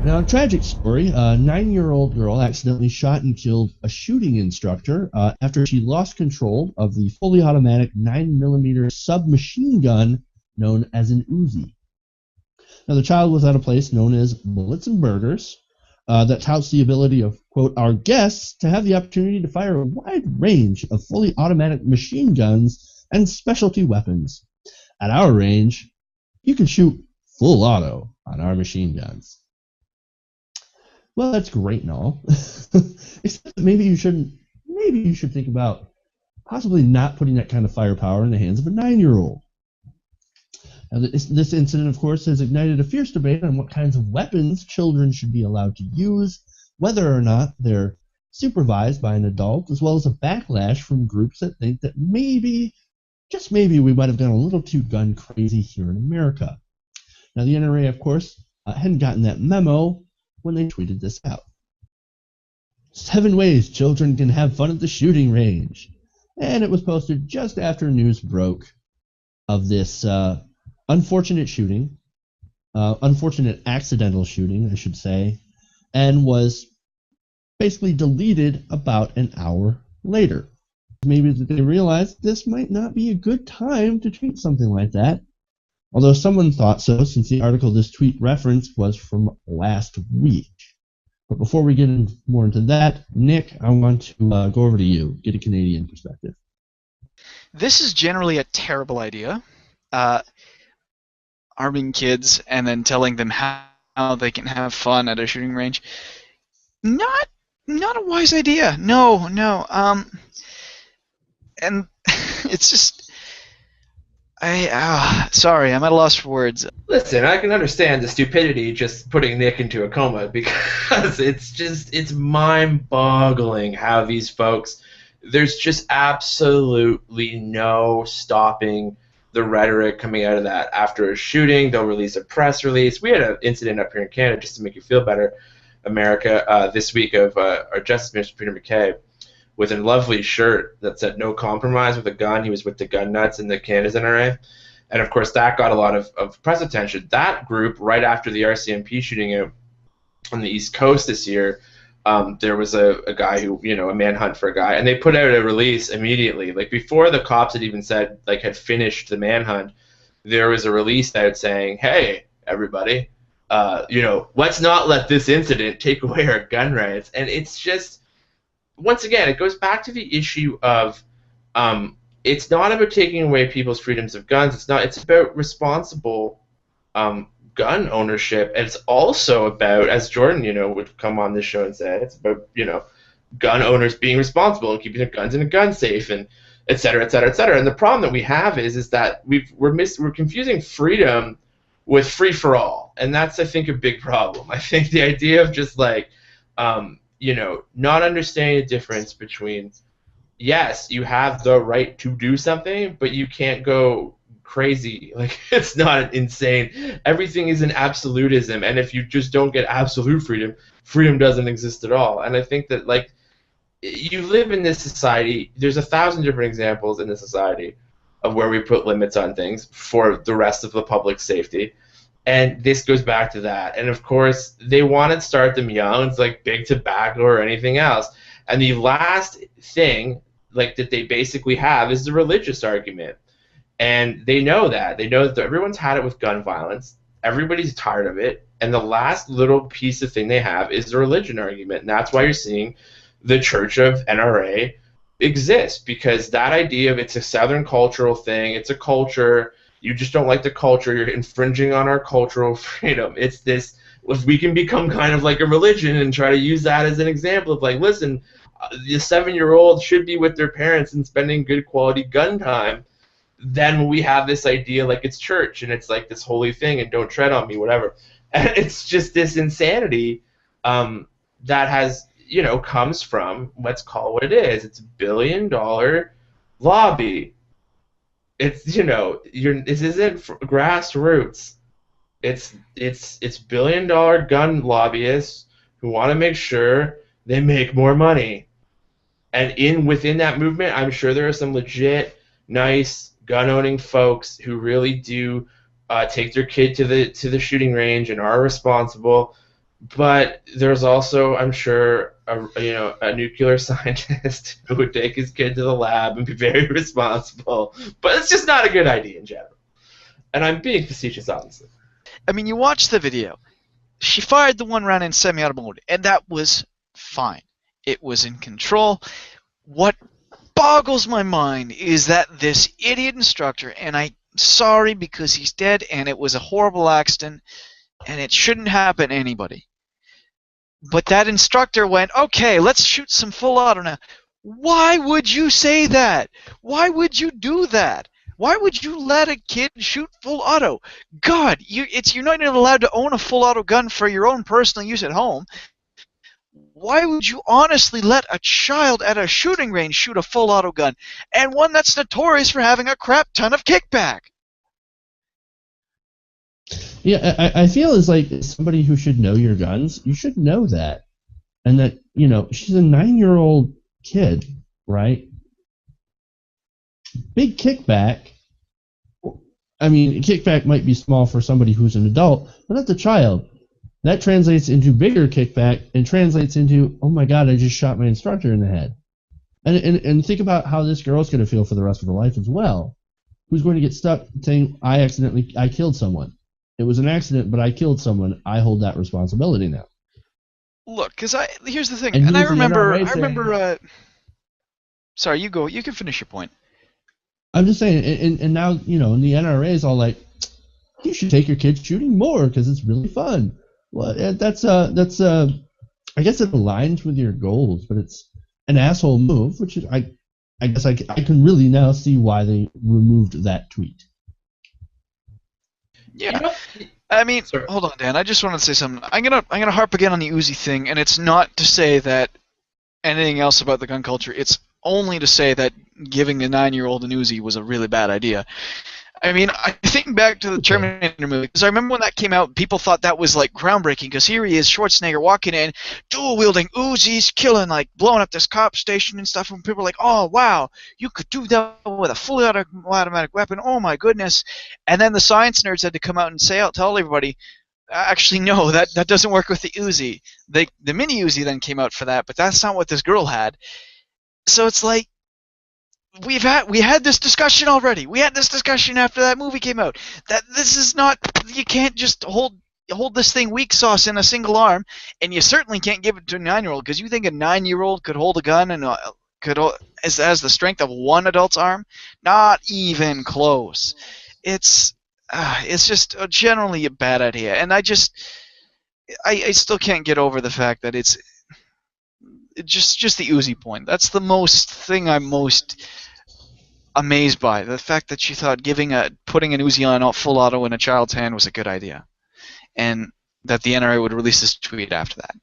Now, a tragic story. A 9-year-old girl accidentally shot and killed a shooting instructor after she lost control of the fully automatic 9mm submachine gun known as an Uzi. Now, the child was at a place known as Bullets and Burgers that touts the ability of, quote, our guests to have the opportunity to fire a wide range of fully automatic machine guns and specialty weapons. At our range, you can shoot full auto on our machine guns. Well, that's great and all. Except maybe you should think about possibly not putting that kind of firepower in the hands of a 9-year-old. Now, this incident, of course, has ignited a fierce debate on what kinds of weapons children should be allowed to use, whether or not they're supervised by an adult, as well as a backlash from groups that think that maybe, just maybe, we might have gone a little too gun crazy here in America. Now, the NRA, of course, hadn't gotten that memo when they tweeted this out. 7 ways children can have fun at the shooting range. And it was posted just after news broke of this unfortunate shooting, unfortunate accidental shooting, I should say, and was basically deleted about an hour later. Maybe they realized this might not be a good time to tweet something like that. Although someone thought so, since the article this tweet referenced was from last week. But before we get more into that, Nick, I want to go over to you, get a Canadian perspective. This is generally a terrible idea. Arming kids and then telling them how they can have fun at a shooting range. Not a wise idea. No. And it's just... sorry, I'm at a loss for words. Listen, I can understand the stupidity just putting Nick into a coma because it's mind-boggling how these folks, there's just absolutely no stopping the rhetoric coming out of that. After a shooting, they'll release a press release. We had an incident up here in Canada, just to make you feel better, America, this week of our Justice Minister, Peter MacKay, with a lovely shirt that said "No compromise" with a gun. He was with the gun nuts in the Canada's NRA. And, of course, that got a lot of press attention. That group, right after the RCMP shooting out on the East Coast this year, there was a guy who, a manhunt for a guy. And they put out a release immediately. Like, before the cops had even said, had finished the manhunt, there was a release out saying, hey, everybody, let's not let this incident take away our gun rights. And it's just... Once again, it goes back to the issue of it's not about taking away people's freedoms of guns. It's about responsible gun ownership. And it's also about, as Jordan, would come on this show and say, it's about, gun owners being responsible and keeping their guns in a gun safe and et cetera, et cetera, et cetera. And the problem that we have is that we're confusing freedom with free for all. And that's, I think, a big problem. I think the idea of just not understanding the difference between, yes, you have the right to do something, but you can't go crazy. It's not insane. Everything is an absolutism, and if you just don't get absolute freedom, freedom doesn't exist at all. And I think that, you live in this society, there's 1,000 different examples in this society of where we put limits on things for the rest of the public safety. And this goes back to that. And, of course, they want to start them young. It's like big tobacco or anything else. And the last thing that they basically have is the religious argument. And they know that. They know that everyone's had it with gun violence. Everybody's tired of it. And the last little piece of thing they have is the religion argument. And that's why you're seeing the Church of NRA exist. Because that idea of it's a Southern cultural thing, it's a culture... You just don't like the culture. You're infringing on our cultural freedom. It's this, if we can become kind of like a religion and try to use that as an example of listen, the 7-year-old should be with their parents and spending good quality gun time, then we have this idea it's church and it's this holy thing and don't tread on me, whatever. And it's just this insanity that has, comes from, let's call it what it is. It's $1 billion lobby. It's this isn't grassroots. It's billion-dollar gun lobbyists who want to make sure they make more money. And within that movement, I'm sure there are some legit, nice gun-owning folks who really do take their kid to the shooting range and are responsible. But there's also, I'm sure, a nuclear scientist who would take his kid to the lab and be very responsible. But it's just not a good idea in general. And I'm being facetious, obviously. I mean, you watch the video. She fired the one round in semi-auto mode, and that was fine. It was in control. What boggles my mind is that this idiot instructor, and I'm sorry because he's dead, and it was a horrible accident, and it shouldn't happen to anybody. But that instructor went, okay, let's shoot some full auto now. Why would you say that? Why would you do that? Why would you let a kid shoot full auto? God, you're not even allowed to own a full auto gun for your own personal use at home. Why would you honestly let a child at a shooting range shoot a full auto gun, and one that's notorious for having a crap ton of kickback? Yeah, I feel as like somebody who should know your guns, you should know that. And that, she's a 9-year-old kid, right? Big kickback. I mean, kickback might be small for somebody who's an adult, but that's a child. That translates into bigger kickback and translates into, oh my God, I just shot my instructor in the head. And think about how this girl's going to feel for the rest of her life as well. Who's going to get stuck saying, I killed someone. It was an accident, but I killed someone. I hold that responsibility now. Look, because here's the thing, and I remember. Sorry, you go. You can finish your point. I'm just saying, and now and the NRA is all like, you should take your kids shooting more because it's really fun. Well, that's I guess it aligns with your goals, but it's an asshole move, which is I guess I can really now see why they removed that tweet. Yeah, I mean, hold on, Dan. I just wanted to say something. I'm gonna harp again on the Uzi thing, and it's not to say that anything else about the gun culture. It's only to say that giving a 9-year-old an Uzi was a really bad idea. I mean, I think back to the Terminator movie, because I remember when that came out, people thought that was like groundbreaking, because here he is, Schwarzenegger, walking in, dual-wielding Uzis, killing, like, blowing up this cop station and stuff, and people were like, oh, wow, you could do that with a fully automatic weapon, oh my goodness. And then the science nerds had to come out and tell everybody, actually, no, that doesn't work with the Uzi. The mini Uzi then came out for that, but that's not what this girl had. So it's like, we had this discussion already. We had this discussion after that movie came out. That this is not, you can't just hold this thing weak sauce in a single arm, and you certainly can't give it to a 9-year-old, because you think a 9-year-old could hold a gun and has the strength of one adult's arm? Not even close. It's just generally a bad idea, and I still can't get over the fact that it's just the Uzi point. That's the thing I'm most amazed by. The fact that she thought putting an Uzi on full auto in a child's hand was a good idea, and that the NRA would release this tweet after that.